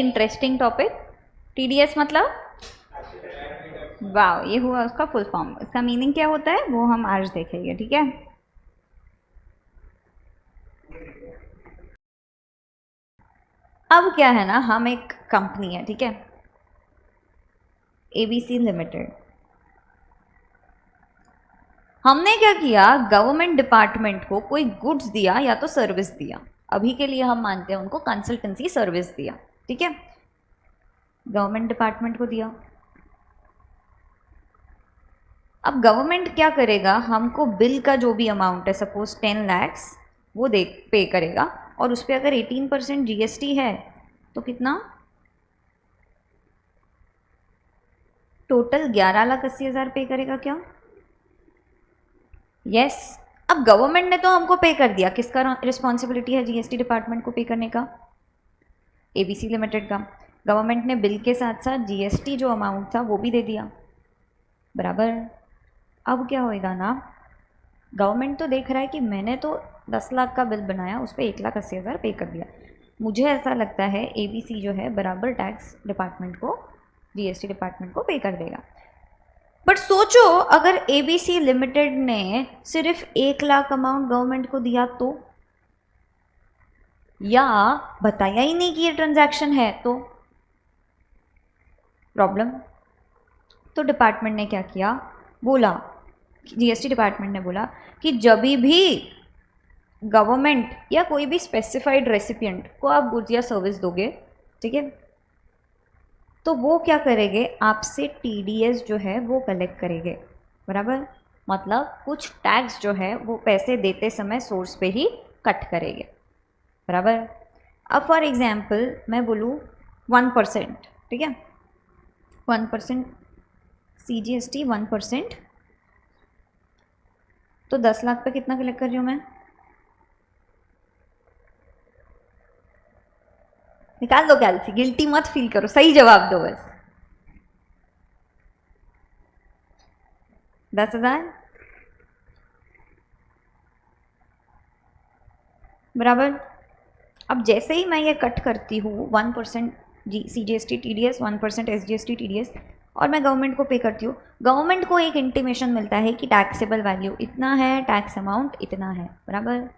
Interesting topic. TDS मतलब, वाह, ये हुआ उसका फुल फॉर्म। इसका मीनिंग क्या होता है वो हम आज देखेंगे, ठीक है। अब क्या है ना, हम एक कंपनी है, ठीक है, एबीसी लिमिटेड। हमने क्या किया, गवर्नमेंट डिपार्टमेंट को कोई गुड्स दिया या तो सर्विस दिया। अभी के लिए हम मानते हैं उनको कंसल्टेंसी सर्विस दिया, ठीक है, गवर्नमेंट डिपार्टमेंट को दिया। अब गवर्नमेंट क्या करेगा, हमको बिल का जो भी अमाउंट है, सपोज 10 lakhs, वो दे पे करेगा, और उस पर अगर 18% जीएसटी है तो कितना, टोटल 11,80,000 पे करेगा क्या? यस। अब गवर्नमेंट ने तो हमको पे कर दिया, किसका रिस्पॉन्सिबिलिटी है जीएसटी डिपार्टमेंट को पे करने का? एबीसी लिमिटेड का। गवर्नमेंट ने बिल के साथ साथ जीएसटी जो अमाउंट था वो भी दे दिया, बराबर। अब क्या होएगा ना, गवर्नमेंट तो देख रहा है कि मैंने तो 10 लाख का बिल बनाया, उस पर 1,80,000 पे कर दिया। मुझे ऐसा लगता है एबीसी जो है बराबर टैक्स डिपार्टमेंट को, जीएसटी डिपार्टमेंट को पे कर देगा। बट सोचो अगर एबीसी लिमिटेड ने सिर्फ 1 लाख अमाउंट गवर्नमेंट को दिया तो, या बताया ही नहीं कि ये ट्रांजैक्शन है, तो प्रॉब्लम। तो डिपार्टमेंट ने क्या किया, बोला, जीएसटी डिपार्टमेंट ने बोला कि जब भी गवर्नमेंट या कोई भी स्पेसिफाइड रेसिपिएंट को आप गुड्स या सर्विस दोगे, ठीक है, तो वो क्या करेंगे, आपसे टीडीएस जो है वो कलेक्ट करेंगे, बराबर। मतलब कुछ टैक्स जो है वो पैसे देते समय सोर्स पे ही कट करेंगे, बराबर। अब फॉर एग्जाम्पल मैं बोलूँ 1%, ठीक है, 1% CGST 1%, तो 10 लाख पे कितना कलेक्ट कर रही हूँ मैं? निकाल दो कैलसी, गिल्टी मत फील करो, सही जवाब दो बस। 10,000, बराबर। अब जैसे ही मैं ये कट करती हूँ 1% CGST TDS, 1% SGST TDS, और मैं गवर्नमेंट को पे करती हूँ, गवर्नमेंट को एक इंटीमेशन मिलता है कि टैक्सेबल वैल्यू इतना है, टैक्स अमाउंट इतना है, बराबर।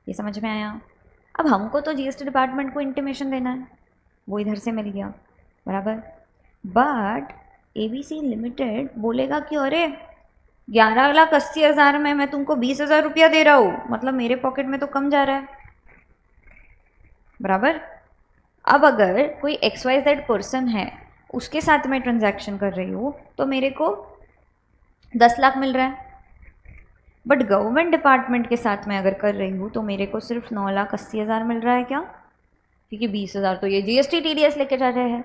ये समझ में आया? अब हमको तो जीएसटी डिपार्टमेंट को इंटीमेशन देना है, वो इधर से मिल गया, बराबर। बट एबीसी लिमिटेड बोलेगा कि अरे 11,80,000 में मैं तुमको 20,000 रुपया दे रहा हूँ, मतलब मेरे पॉकेट में तो कम जा रहा है, बराबर। अब अगर कोई XYZ पर्सन है, उसके साथ मैं ट्रांजैक्शन कर रही हूँ, तो मेरे को 10 लाख मिल रहा है। बट गवर्नमेंट डिपार्टमेंट के साथ मैं अगर कर रही हूँ तो मेरे को सिर्फ 9,80,000 मिल रहा है, क्या? क्योंकि 20,000 तो ये जीएसटी टीडीएस लेके जा रहे हैं।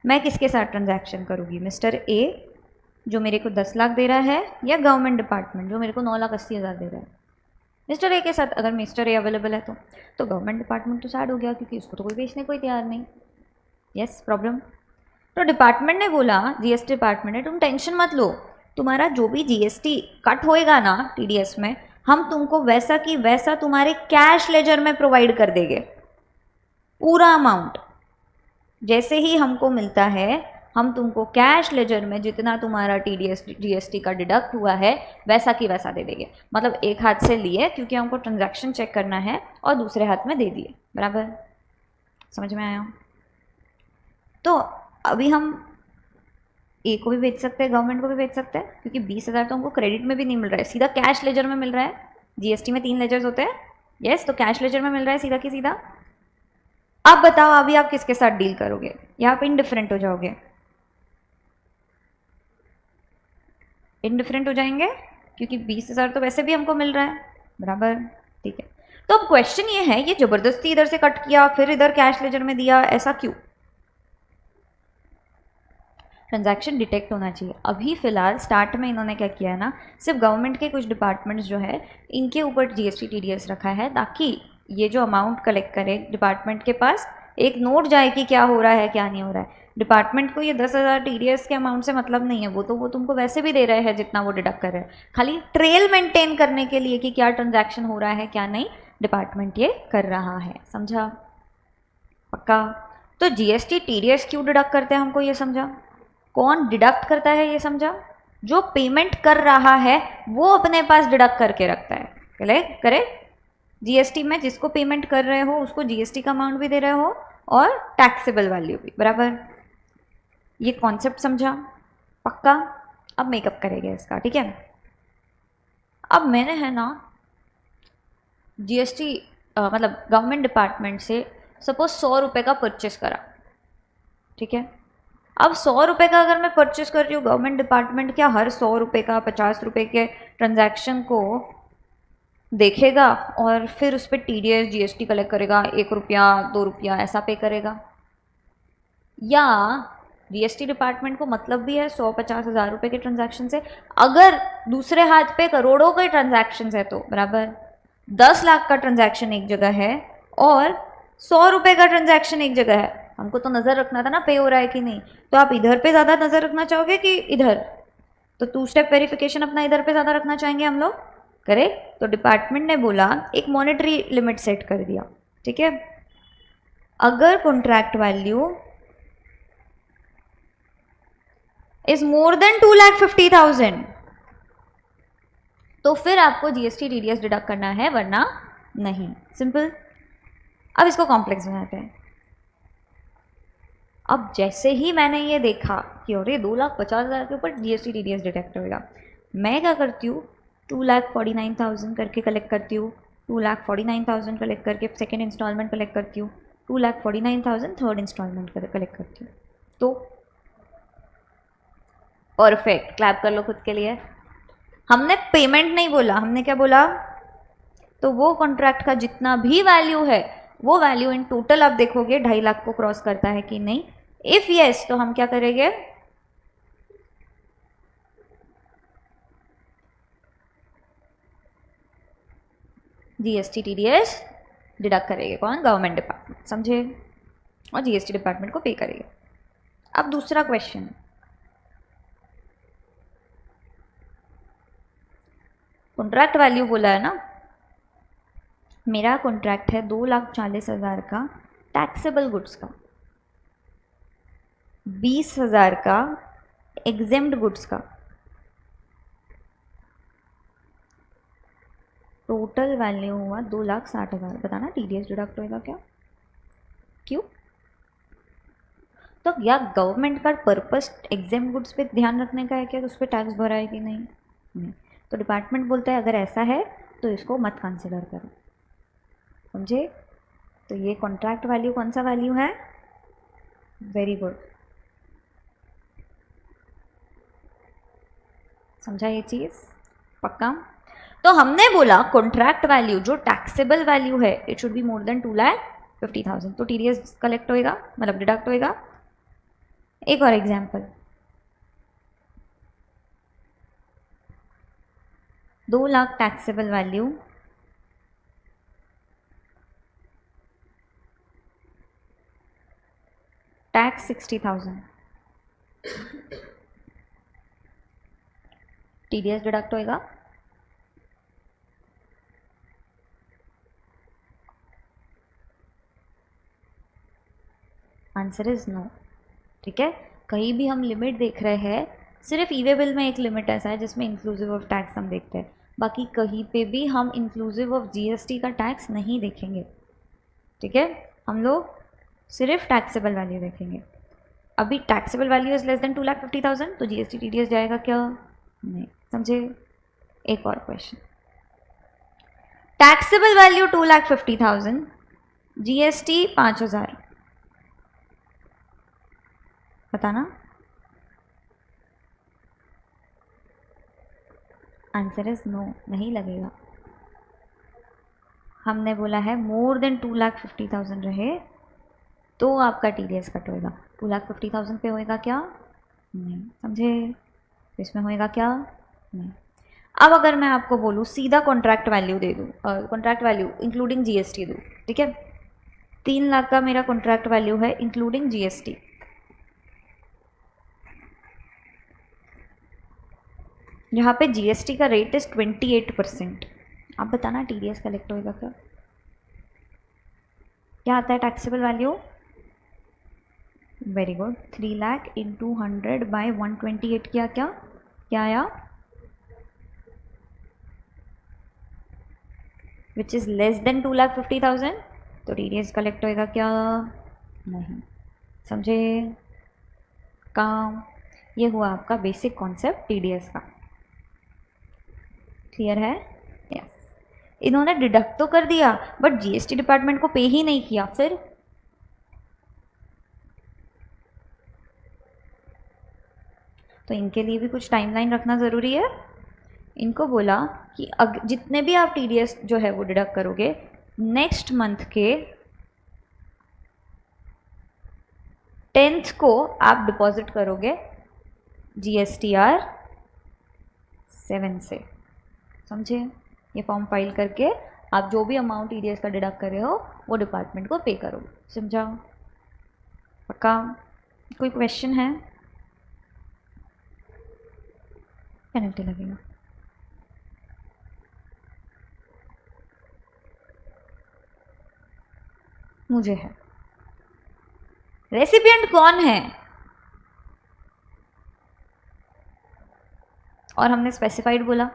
मैं किसके साथ ट्रांजैक्शन करूँगी, मिस्टर ए जो मेरे को 10 लाख दे रहा है, या गवर्नमेंट डिपार्टमेंट जो मेरे को 9,80,000 दे रहा है? मिस्टर ए के साथ। अगर मिस्टर ए अवेलेबल है तो गवर्नमेंट डिपार्टमेंट तो सैड हो गया, क्योंकि उसको तो कोई बेचने कोई तैयार नहीं। Yes, problem. तो डिपार्टमेंट ने बोला, जीएसटी डिपार्टमेंट ने, तुम टेंशन मत लो, तुम्हारा जो भी जीएसटी कट होएगा ना टीडीएस में, हम तुमको वैसा की वैसा तुम्हारे कैश लेजर में प्रोवाइड कर देंगे, पूरा अमाउंट। जैसे ही हमको मिलता है हम तुमको कैश लेजर में जितना तुम्हारा टीडीएस जीएसटी का डिडक्ट हुआ है वैसा की वैसा दे देंगे। मतलब एक हाथ से लिए क्योंकि हमको ट्रांजैक्शन चेक करना है, और दूसरे हाथ में दे दिए, बराबर। समझ में आया? तो अभी हम ए को भी बेच सकते हैं, गवर्नमेंट को भी बेच सकते हैं, क्योंकि 20,000 तो हमको क्रेडिट में भी नहीं मिल रहा है, सीधा कैश लेजर में मिल रहा है। जीएसटी में 3 लेजर्स होते हैं, यस, तो कैश लेजर में मिल रहा है सीधा की सीधा। अब बताओ अभी आप किसके साथ डील करोगे? यहाँ पे इनडिफरेंट हो जाओगे, इनडिफरेंट हो जाएंगे, क्योंकि 20,000 तो वैसे भी हमको मिल रहा है, बराबर। ठीक है, तो अब क्वेश्चन ये है, ये जबरदस्ती इधर से कट किया फिर इधर कैश लेजर में दिया, ऐसा क्यों? ट्रांजैक्शन डिटेक्ट होना चाहिए। अभी फ़िलहाल स्टार्ट में इन्होंने क्या किया है ना, सिर्फ गवर्नमेंट के कुछ डिपार्टमेंट्स जो है इनके ऊपर जीएसटी टीडीएस रखा है, ताकि ये जो अमाउंट कलेक्ट करे डिपार्टमेंट के पास एक नोट जाए कि क्या हो रहा है क्या नहीं हो रहा है। डिपार्टमेंट को ये 10,000 टीडीएस के अमाउंट से मतलब नहीं है, वो तुमको वैसे भी दे रहे हैं जितना वो डिडक्ट कर रहे हैं, खाली ट्रेल मेंटेन करने के लिए कि क्या ट्रांजैक्शन हो रहा है क्या नहीं, डिपार्टमेंट ये कर रहा है। समझा? पक्का? तो जीएसटी टीडीएस क्यों डिडक्ट करते हैं हमको ये समझा, कौन डिडक्ट करता है ये समझा, जो पेमेंट कर रहा है वो अपने पास डिडक्ट करके रखता है। करेक्ट। जीएसटी में जिसको पेमेंट कर रहे हो उसको जीएसटी का अमाउंट भी दे रहे हो और टैक्सेबल वैल्यू भी, बराबर। ये कॉन्सेप्ट समझा, पक्का। अब मेकअप करेंगे इसका, ठीक है। अब मैंने है ना जीएसटी मतलब गवर्नमेंट डिपार्टमेंट से सपोज 100 रुपये का परचेस करा, ठीक है। अब 100 रुपये का अगर मैं परचेस कर रही हूँ, गवर्नमेंट डिपार्टमेंट क्या हर 100 रुपये का 50 रुपये के ट्रांजैक्शन को देखेगा और फिर उस पर टीडीएस जीएसटी कलेक्ट करेगा, 1 रुपया 2 रुपया ऐसा पे करेगा? या जीएसटी डिपार्टमेंट को मतलब भी है 100-50 हज़ार रुपये के ट्रांजैक्शन से, अगर दूसरे हाथ पे करोड़ों के ट्रांजैक्शन है तो बराबर 10 लाख का ट्रांजैक्शन एक जगह है और 100 रुपये का ट्रांजैक्शन एक जगह है। हमको तो नज़र रखना था ना पे हो रहा है कि नहीं, तो आप इधर पे ज़्यादा नज़र रखना चाहोगे कि इधर? तो 2 स्टेप वेरिफिकेशन अपना इधर पे ज़्यादा रखना चाहेंगे हम लोग, करेक्ट। तो डिपार्टमेंट ने बोला एक मॉनेटरी लिमिट सेट कर दिया, ठीक है। अगर contract value is more than 2,50,000 तो फिर आपको जीएसटी टीडीएस डिडक्ट करना है, वरना नहीं। सिंपल। अब इसको कॉम्प्लेक्स बनाते हैं। अब जैसे ही मैंने ये देखा कि अरे 2,50,000 के ऊपर जीएसटी टीडीएस डिडक्ट होगा, मैं क्या करती हूँ 2,49,000 करके कलेक्ट करती हूँ, 2,49,000 कलेक्ट करके सेकेंड इंस्टॉलमेंट कलेक्ट करती हूँ, 2,49,000 थर्ड इंस्टॉलमेंट कलेक्ट करती हूँ। तो परफेक्ट, क्लैप कर लो खुद के लिए। हमने पेमेंट नहीं बोला, हमने क्या बोला? तो वो कॉन्ट्रैक्ट का जितना भी वैल्यू है वो वैल्यू इन टोटल आप देखोगे 2.5 लाख को क्रॉस करता है कि नहीं। इफ यस तो हम क्या करेंगे, जीएसटी टीडीएस डिडक्ट करेंगे। कौन? गवर्नमेंट डिपार्टमेंट, समझे? और जीएसटी डिपार्टमेंट को पे करेंगे। अब दूसरा क्वेश्चन, कॉन्ट्रैक्ट वैल्यू बोला है ना, मेरा कॉन्ट्रैक्ट है 2,40,000 का टैक्सेबल गुड्स का, 20,000 का एग्जेम्प्ट गुड्स का, टोटल वैल्यू हुआ 2,60,000। बताना टीडीएस डिडक्ट होएगा क्या? क्यों? तो या गवर्नमेंट का पर्पस एग्जेम्प्ट गुड्स पे ध्यान रखने का है क्या, उस पर टैक्स भरा है कि नहीं? नहीं। तो डिपार्टमेंट बोलता है अगर ऐसा है तो इसको मत कंसिडर करो, समझे? तो ये कॉन्ट्रैक्ट वैल्यू कौन सा वैल्यू है? वेरी गुड, समझा ये चीज़? पक्का। तो हमने बोला कॉन्ट्रैक्ट वैल्यू जो टैक्सेबल वैल्यू है it should be more than 2,50,000, तो टीडीएस कलेक्ट होएगा, मतलब डिडक्ट होएगा। एक और example, 2 lakh taxable value, tax 60,000, TDS deduct होएगा। आंसर इज नो, ठीक है। कहीं भी हम लिमिट देख रहे हैं, सिर्फ ईवे बिल में एक लिमिट ऐसा है जिसमें इंक्लूसिव ऑफ टैक्स हम देखते हैं, बाकी कहीं पे भी हम इंक्लूसिव ऑफ जीएसटी का टैक्स नहीं देखेंगे, ठीक है। हम लोग सिर्फ टैक्सेबल वैल्यू देखेंगे। अभी taxable value is less than 2,50,000 तो जीएसटी टीडीएस जाएगा क्या? नहीं, समझे? एक और क्वेश्चन, टैक्सेबल वैल्यू 2,50,000, जीएसटी 5,000, बताना। आंसर इज नो, नहीं लगेगा। हमने बोला है मोर देन 2,50,000 रहे तो आपका टीडीएस कट होएगा। 2,50,000 पे होएगा क्या? नहीं, समझे? इसमें होएगा क्या? नहीं। अब अगर मैं आपको बोलूँ सीधा कॉन्ट्रैक्ट वैल्यू दे दूँ, कॉन्ट्रैक्ट वैल्यू इंक्लूडिंग जीएसटी दूँ, ठीक है, 3 लाख का मेरा कॉन्ट्रैक्ट वैल्यू है इंक्लूडिंग जीएसटी, यहाँ पे जीएसटी का रेट इज 28%। आप बताना टीडीएस कलेक्ट होएगा क्या? क्या आता है taxable value? Very good. 3 lakh into 100 by 128 क्या क्या क्या आया, विच इज़ लेस देन 2,50,000. तो TDS कलेक्ट होएगा क्या, नहीं. समझे काम. ये हुआ आपका बेसिक कॉन्सेप्ट TDS का. क्लियर है. यस. इन्होंने डिडक्ट तो कर दिया बट GST डिपार्टमेंट को पे ही नहीं किया. फिर तो इनके लिए भी कुछ टाइमलाइन रखना ज़रूरी है. इनको बोला कि जितने भी आप TDS जो है वो डिडक्ट करोगे नेक्स्ट मंथ के 10th को आप डिपॉजिट करोगे GSTR 7 से. समझे. ये फॉर्म फाइल करके आप जो भी अमाउंट TDS का डिडक्ट कर रहे हो वो डिपार्टमेंट को पे करोगे. समझा पक्का. कोई क्वेश्चन है. पेनल्टी लगेगा. मुझे है. रेसिपिएंट कौन है, और हमने स्पेसिफाइड बोला.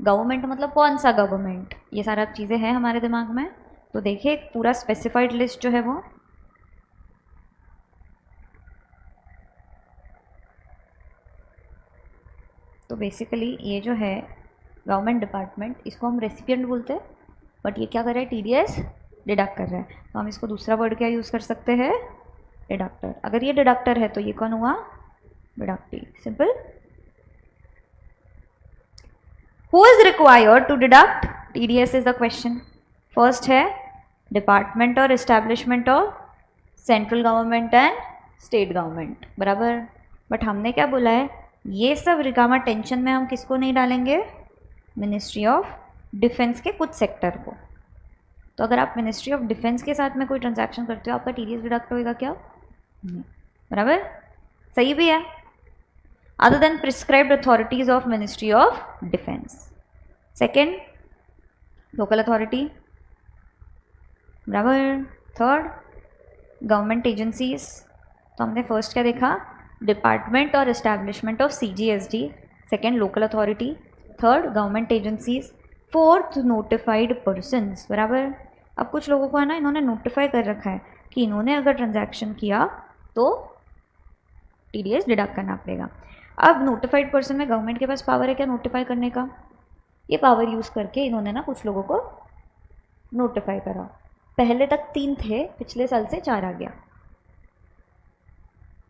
गवर्नमेंट मतलब कौन सा गवर्नमेंट, ये सारा चीज़ें हैं हमारे दिमाग में. तो देखिए एक पूरा स्पेसिफाइड लिस्ट जो है वो तो बेसिकली ये जो है गवर्नमेंट डिपार्टमेंट, इसको हम रेसिपिएंट बोलते हैं. बट ये क्या कर रहा है, TDS डिडक्ट कर रहा है. तो हम इसको दूसरा वर्ड क्या यूज़ कर सकते हैं, डिडक्टर. अगर ये डिडक्टर है तो ये कौन हुआ, deductee. Simple. Who is required to deduct TDS is the question. First है डिपार्टमेंट और establishment of central government and state government. बराबर. बट हमने क्या बोला है, ये सब रिकामा टेंशन में हम किसको नहीं डालेंगे, मिनिस्ट्री ऑफ डिफेंस के कुछ सेक्टर को. तो अगर आप मिनिस्ट्री ऑफ डिफेंस के साथ में कोई ट्रांजैक्शन करते हो आपका TDS डिडक्ट होएगा क्या, नहीं. बराबर. सही भी है. Other than prescribed authorities of ministry of defence. Second local authority. बराबर. Third government agencies. तो हमने फर्स्ट क्या देखा, डिपार्टमेंट और establishment of CGSD. Second local authority. Third government agencies. Fourth notified persons. बराबर. अब कुछ लोगों को है ना, इन्होंने नोटिफाई कर रखा है कि इन्होंने अगर ट्रांजैक्शन किया तो TDS डिडक्ट करना पड़ेगा. अब नोटिफाइड पर्सन में गवर्नमेंट के पास पावर है क्या नोटिफाई करने का. ये पावर यूज़ करके इन्होंने ना कुछ लोगों को नोटिफाई करा. पहले तक 3 थे, पिछले साल से 4 आ गया.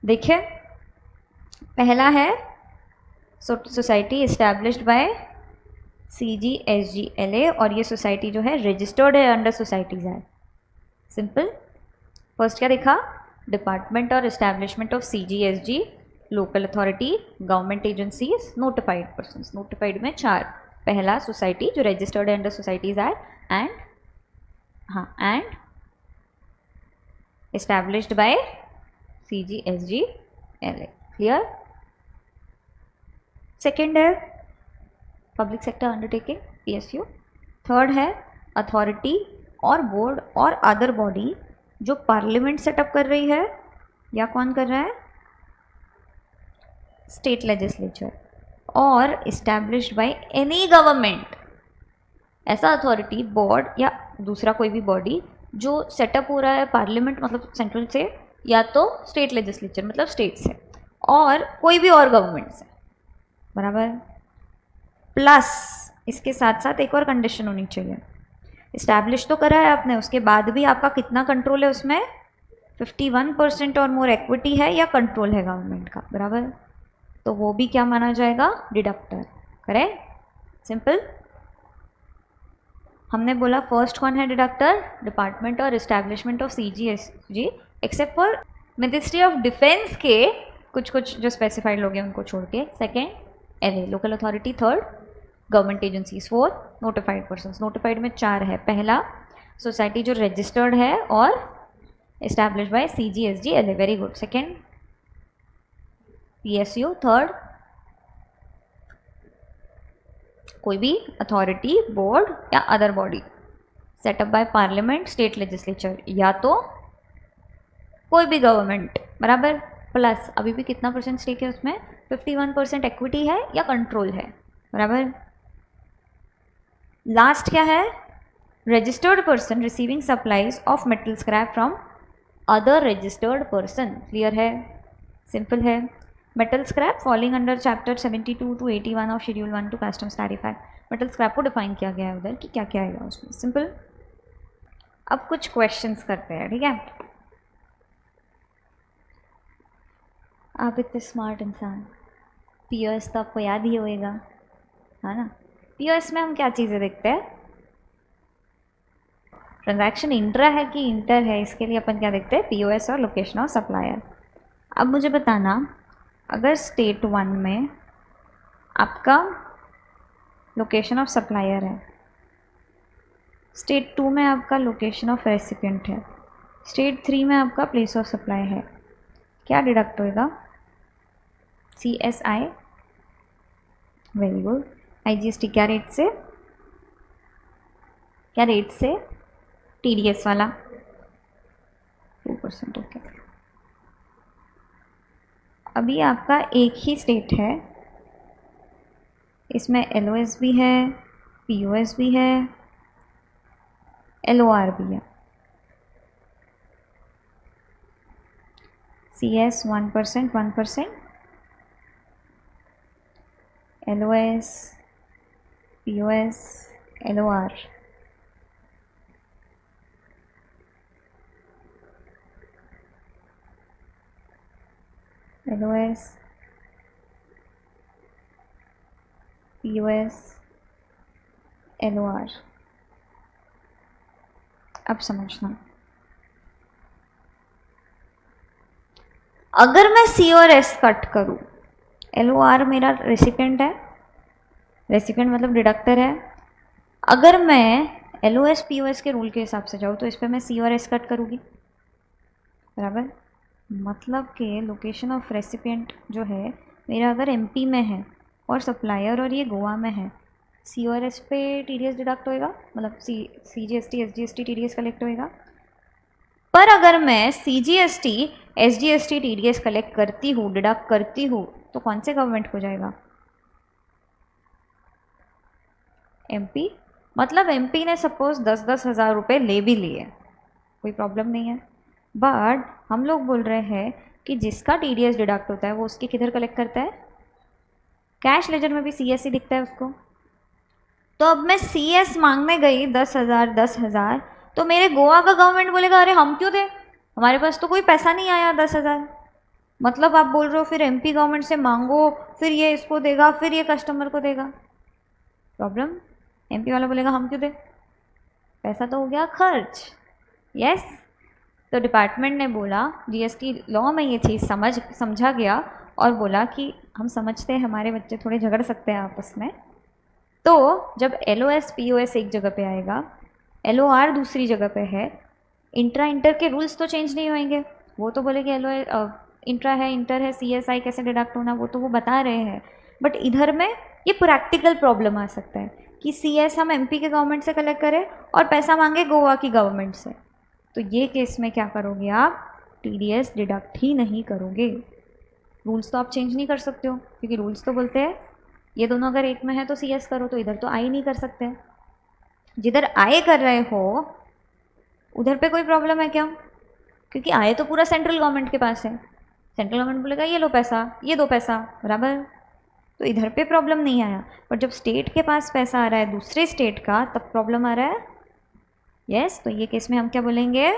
देखिए पहला है सोसाइटी इस्टेब्लिश्ड बाय CGSGLA और ये सोसाइटी जो है रजिस्टर्ड है अंडर सोसाइटीज है. सिंपल. फर्स्ट क्या देखा, डिपार्टमेंट और establishment of CGSG, local authority, government agencies, notified persons. Notified में 4. पहला सोसाइटी जो रजिस्टर्ड है under societies act and established by CGSGLA. Clear. Second है पब्लिक सेक्टर अंडरटेकिंग PSU. थर्ड है अथॉरिटी और बोर्ड और अदर बॉडी जो पार्लियामेंट सेटअप कर रही है या कौन कर रहा है, स्टेट लेजिस्लेचर. और इस्टेब्लिश्ड बाय एनी गवर्नमेंट. ऐसा अथॉरिटी बोर्ड या दूसरा कोई भी बॉडी जो सेटअप हो रहा है पार्लियामेंट मतलब सेंट्रल से या तो स्टेट लेजिस्लेचर मतलब स्टेट से और कोई भी और गवर्नमेंट से. बराबर. प्लस इसके साथ साथ एक और कंडीशन होनी चाहिए. इस्टेब्लिश तो करा है आपने, उसके बाद भी आपका कितना कंट्रोल है उसमें, 51% और मोर इक्विटी है या कंट्रोल है गवर्नमेंट का. बराबर. तो वो भी क्या माना जाएगा, डिडक्टर. करेक्ट. सिंपल. हमने बोला फर्स्ट कौन है डिडक्टर, डिपार्टमेंट और establishment of CGSG except for ministry of defence के कुछ जो स्पेसिफाइड लोग हैं उनको छोड़ के. Second LA local authority. Third government agencies. Fourth notified persons. Notified में 4 है. पहला सोसाइटी जो रजिस्टर्ड है और established by CGSGLA. Very good. Second PSU. Third कोई भी अथॉरिटी बोर्ड या other body setup by parliament state legislature या तो कोई भी गवर्नमेंट, बराबर, प्लस अभी भी कितना परसेंट स्टेक है उसमें, 51% इक्विटी है या कंट्रोल है, बराबर। लास्ट क्या है, registered person receiving supplies of metal scrap from other registered person, clear है, सिंपल है। Metal scrap falling under chapter 72 to 81 of schedule 1 to customs tariff act. Metal scrap को डिफाइन किया गया है उधर कि क्या क्या आएगा उसमें, सिंपल। अब कुछ क्वेश्चंस करते हैं, ठीक है। आप इतने स्मार्ट इंसान, पीओएस तो आपको याद ही होएगा, है ना। पीओएस में हम क्या चीज़ें देखते हैं, ट्रांजैक्शन इंट्रा है कि इंटर है, इसके लिए अपन क्या देखते हैं, पीओएस और लोकेशन ऑफ सप्लायर। अब मुझे बताना, अगर स्टेट 1 में आपका लोकेशन ऑफ सप्लायर है, स्टेट 2 में आपका लोकेशन ऑफ रेसिपिएंट है, स्टेट 3 में आपका प्लेस ऑफ सप्लाई है, क्या डिडक्ट होएगा, CSI, वेरी गुड। IGST क्या रेट से, क्या रेट से, TDS वाला 2%, ओके। अभी आपका एक ही स्टेट है, इसमें LOS भी है, POS भी है, LOR भी है। CS 1%, 1%, LOS, POS, LOR। LOS, POS, LOR। अब समझना, अगर मैं C और S कट करूँ, LOR मेरा रेसिपिएंट है, रेसिपिएंट मतलब डिडक्टर है। अगर मैं LOS POS के रूल के हिसाब से जाऊँ तो इस पर मैं C और S कट करूँगी, बराबर। मतलब कि लोकेशन ऑफ रेसिपिएंट जो है मेरा अगर MP में है और सप्लायर और ये गोवा में है, C और S पे TDS डिडक्ट होएगा, मतलब CGST SGST TDS कलेक्ट होएगा। पर अगर मैं CGST SGST TDS कलेक्ट करती हूँ, डिडक्ट करती हूँ, तो कौन से गवर्नमेंट को जाएगा, MP। मतलब MP ने सपोज 10-10 हज़ार रुपये ले भी लिए, कोई प्रॉब्लम नहीं है, बट हम लोग बोल रहे हैं कि जिसका TDS डिडक्ट होता है वो उसके किधर कलेक्ट करता है, कैश लेजर में भी CSC दिखता है उसको। तो अब मैं CS मांगने गई 10,000 10,000, तो मेरे गोवा का गवर्नमेंट बोलेगा अरे हम क्यों दें, हमारे पास तो कोई पैसा नहीं आया 10,000। मतलब आप बोल रहे हो फिर MP गवर्नमेंट से मांगो, फिर ये इसको देगा, फिर ये कस्टमर को देगा, प्रॉब्लम। MP वाला बोलेगा हम क्यों दें, पैसा तो हो गया खर्च, यस। तो डिपार्टमेंट ने बोला, GST लॉ में ये चीज़ समझा गया और बोला कि हम समझते हैं हमारे बच्चे थोड़े झगड़ सकते हैं आपस में, तो जब LOS POS एक जगह पे आएगा, LOR दूसरी जगह पे है, इंटर के रूल्स तो चेंज नहीं होंगे, वो तो बोलेंगे LOS इंट्रा है, इंटर है, CSI कैसे डिडक्ट होना वो तो वो बता रहे हैं। बट इधर में ये प्रैक्टिकल प्रॉब्लम आ सकता है कि CS हम MP के गवर्नमेंट से कलेक्ट करें और पैसा मांगे गोवा की गवर्नमेंट से, तो ये केस में क्या करोगे आप, TDS डिडक्ट ही नहीं करोगे। रूल्स तो आप चेंज नहीं कर सकते हो, क्योंकि रूल्स तो बोलते हैं ये दोनों अगर एक में है तो CS करो, तो इधर तो आई नहीं कर सकते। जिधर आए कर रहे हो उधर पे कोई प्रॉब्लम है क्या, क्योंकि आए तो पूरा सेंट्रल गवर्नमेंट के पास है, सेंट्रल गवर्नमेंट बोलेगा ये लो पैसा, ये दो पैसा, बराबर। तो इधर पे प्रॉब्लम नहीं आया, पर जब स्टेट के पास पैसा आ रहा है दूसरे स्टेट का, तब प्रॉब्लम आ रहा है, यस। तो ये केस में हम क्या बोलेंगे,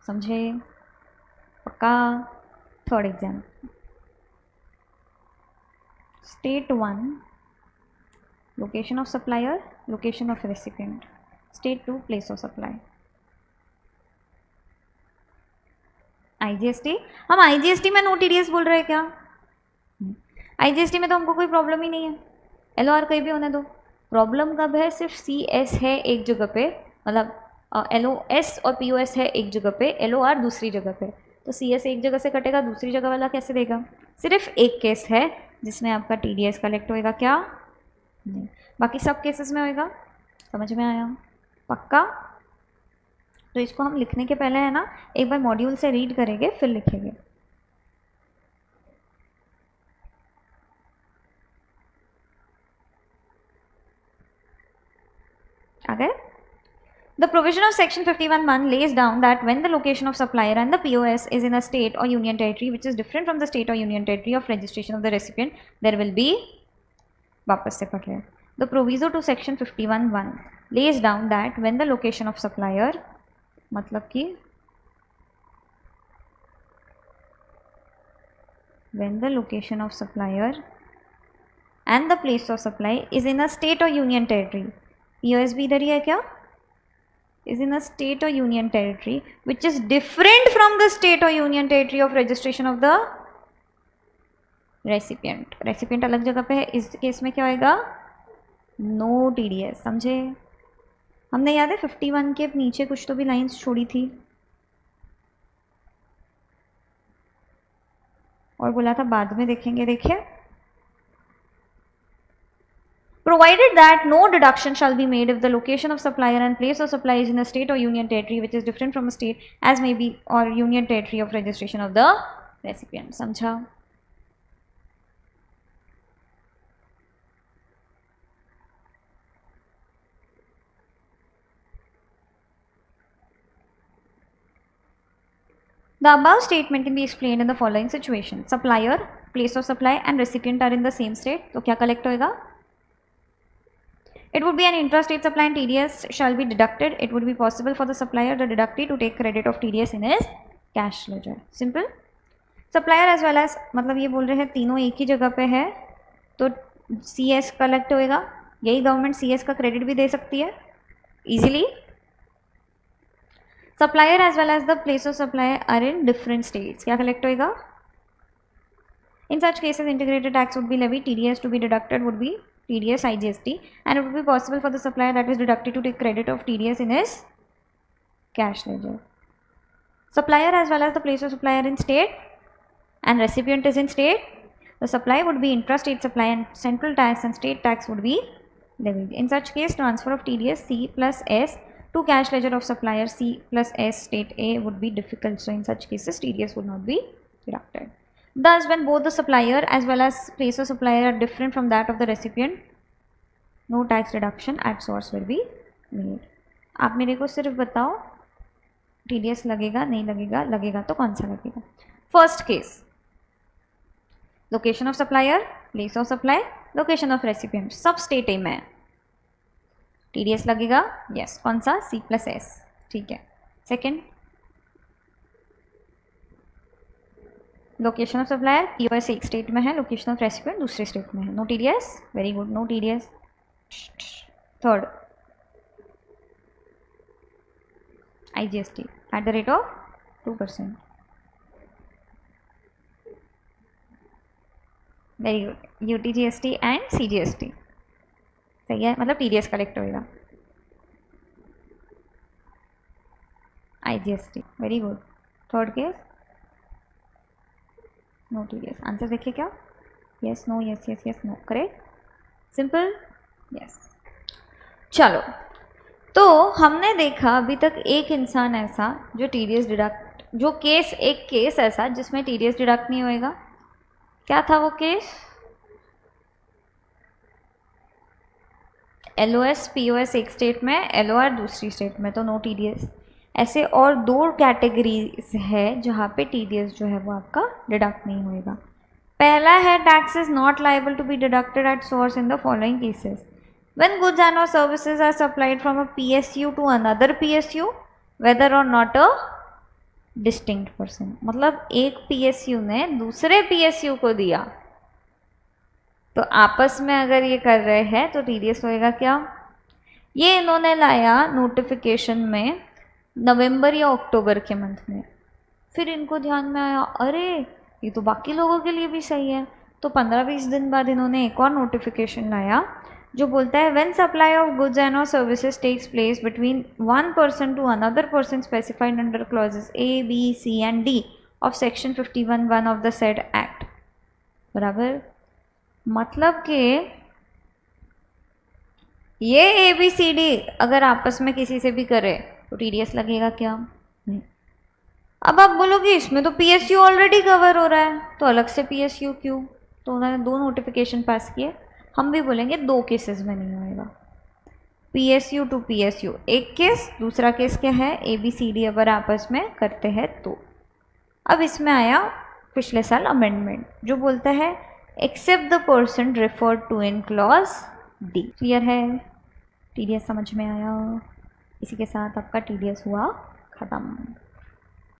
समझे, पक्का। Third exam, state 1 location of supplier, location of recipient, state 2 place of supply. IGST, हम IGST में नो TDS बोल रहे हैं क्या, IGST में तो हमको कोई प्रॉब्लम ही नहीं है, LOR कहीं भी होने दो। प्रॉब्लम कब है, सिर्फ CS है एक जगह पे, मतलब LOS और POS है एक जगह पे, LOR दूसरी जगह पे, तो CS एक जगह से कटेगा, दूसरी जगह वाला कैसे देगा। सिर्फ एक केस है जिसमें आपका TDS कलेक्ट होएगा, क्या, नहीं, बाकी सब केसेस में होएगा। समझ में आया, पक्का। तो इसको हम लिखने के पहले है ना एक बार मॉड्यूल से रीड करेंगे फिर लिखेंगे। आगे The provision of section 51(1) lays down that when the location of supplier and the POS is in a state or union territory which is different from the state or union territory of registration of the recipient, there will be वापस से पढ़ रहे हैं The proviso to section 51(1) lays down that when the location of supplier मतलब कि when the location of supplier and the place of supply is in a state or union territory, POS भी इधर ही है क्या, is in a state or union territory which is different from the state or union territory of registration of the recipient. recipient अलग जगह पे है, इस case में क्या होएगा, नो TDS। समझे? हमने याद है 51 के नीचे कुछ तो भी लाइंस छोड़ी थी और बोला था बाद में देखेंगे। देखिए Provided that no deduction shall be made if the location of supplier and place of supply is in a state or union territory which is different from a state as may be or union territory of registration of the recipient. समझा? The above statement can be explained in the following situation. Supplier, place of supply and recipient are in the same state. तो क्या collect होएगा? It would be an intrastate supply and TDS shall be deducted. It would be possible for the supplier, the deductee, to take credit of TDS in his cash ledger. Simple. Supplier as well as मतलब ये बोल रहे हैं तीनों एक ही जगह पे है तो CS कलेक्ट होएगा। यही गवर्नमेंट CS का क्रेडिट भी दे सकती है easily. Supplier as well as the place of supply are in different states. क्या कलेक्ट होएगा? In such cases, integrated tax would be levied. TDS to be deducted would be TDS IGST, and it would be possible for the supplier that is deducted to take credit of TDS in his cash ledger. Supplier as well as the place of supplier in state and recipient is in state. The supply would be intrastate supply and central tax and state tax would be levied. In such case, transfer of TDS C plus S to cash ledger of supplier C plus S state A would be difficult. So in such cases, TDS would not be deducted. Thus, when both the supplier as well as place of supplier are different from that of the recipient, no tax deduction at source will be made. आप मेरे को सिर्फ बताओ TDS लगेगा नहीं लगेगा, लगेगा तो कौन सा लगेगा? First case, location of supplier, place of supply, location of recipient, सब state A में है, TDS लगेगा, yes, कौन सा? C plus S, ठीक है. Second, location of supplier POS एक स्टेट में है, लोकेशन ऑफ रेसिपिएंट दूसरे स्टेट में है, no TDS, very good, no TDS. Third, IGST at the rate of 2%, very good, UTGST and CGST, सही है, मतलब TDS कलेक्ट होएगा. IGST, very good. Third case, no TDS. Answer देखिए क्या, yes no yes yes yes no, correct, simple, yes. चलो, तो हमने देखा अभी तक एक इंसान ऐसा जो TDS डिडक्ट, जो केस, एक केस ऐसा जिसमें TDS डिडक्ट नहीं होएगा. क्या था वो केस? LOS POS एक स्टेट में, LOR दूसरी स्टेट में, तो नो TDS. ऐसे और दो कैटेगरीज है जहाँ पे TDS जो है वो आपका डिडक्ट नहीं होएगा. पहला है tax is not liable to be deducted at source in the following cases. When goods and or services are supplied from a PSU to another PSU whether or not a distinct person. मतलब एक PSU ने दूसरे PSU को दिया तो आपस में अगर ये कर रहे हैं तो TDS होएगा क्या? ये इन्होंने लाया नोटिफिकेशन में नवंबर या अक्टूबर के मंथ में, फिर इनको ध्यान में आया अरे ये तो बाकी लोगों के लिए भी सही है, तो 15-20 दिन बाद इन्होंने एक और नोटिफिकेशन लाया जो बोलता है when supply of goods and or services takes place between one person to another person specified under clauses A, B, C and D of section 51(1) of the said act. बराबर, मतलब कि ये ABCD अगर आपस में किसी से भी करे तो TDS लगेगा क्या? नहीं। अब आप बोलोगे इसमें तो PSU ऑलरेडी कवर हो रहा है, तो अलग से PSU क्यों? तो उन्होंने 2 नोटिफिकेशन पास किए। हम भी बोलेंगे 2 केसेस में नहीं होएगा। PSU टू PSU एक केस, दूसरा केस क्या है, ABCD अगर आपस में करते हैं तो। अब इसमें आया पिछले साल अमेंडमेंट जो बोलता है except the person referred to in clause D। Clear है? TDS समझ में आया? इसी के साथ आपका TDS हुआ खत्म।